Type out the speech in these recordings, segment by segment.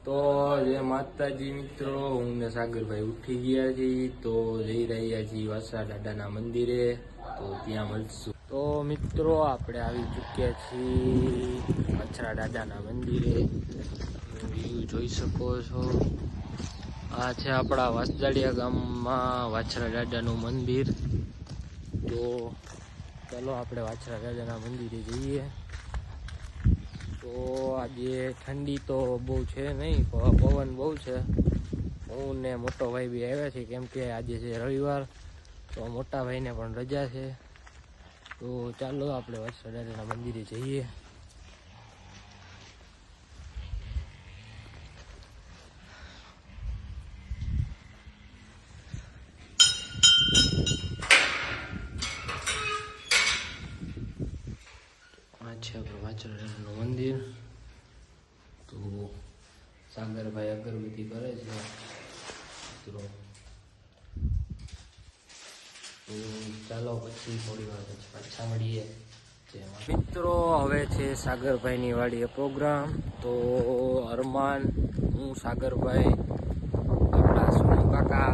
તો જય માતાજી મિત્રો, હું ને સાગરભાઈ ઉઠી ગયા છીએ તો જઈ રહ્યા છીએ વાસરા દાદાના મંદિરે, તો ત્યાં મળશું. તો મિત્રો આપણે આવી ચૂક્યા છીએ વાસરા દાદાના મંદિરે. વ્યૂ જોઈ શકો છો. આ છે આપણા વાસદાડિયા ગામમાં વાછરા દાદાનું મંદિર. તો ચાલો આપણે વાછરા દાદાના મંદિરે જઈએ. તો આજે ઠંડી તો બહુ છે નહીં, પવન બહુ છે. હું ને મોટો ભાઈ બી આવ્યા છે, કેમ કે આજે છે રવિવાર, તો મોટા ભાઈને પણ રજા છે. તો ચાલો આપણે વાછરા દાદાના મંદિરે જઈએ. આ છે આપણું વાછરા દાદાનું મંદિર. તો સાગરભાઈ અગરબત્તી કરે છે મિત્રો. તો ચાલો પછી થોડી વાર પછી પાછા મળીએ. મિત્રો હવે છે સાગરભાઈની વાડીએ પ્રોગ્રામ. તો અરમાન, હું, સાગરભાઈ, આપણા સોનુ કાકા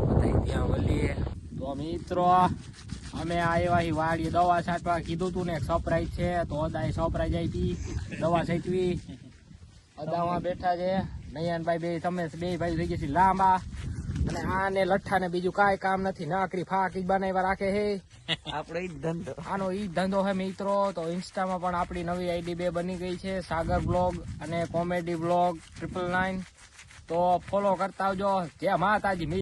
બધા ત્યાં મળીએ. તો મિત્રો અમે આવ્યા વાડીએ દવા છાંટવા, કીધું તું ને સરપ્રાઈઝ છે, તો અદાએ સરપ્રાઈઝ આપી, દવા છાંટવી. અદામાં બેઠા છે નયનભાઈ, બે ભાઈ થઈ ગયા છે લાંબા, અને આને લઠ્ઠા ને બીજું કાંઈ કામ નથી, નાકરી ફાકી બનાવવા રાખે છે. આપણો ઈ ધંધો, આનો ઈ ધંધો છે મિત્રો. તો ઇન્સ્ટામાં પણ આપણી નવી આઈડી 2 બની ગઈ છે, સાગર બ્લોગ અને કોમેડી બ્લોગ 999. તો ફોલો કરતા આવજો. જય માતાજી.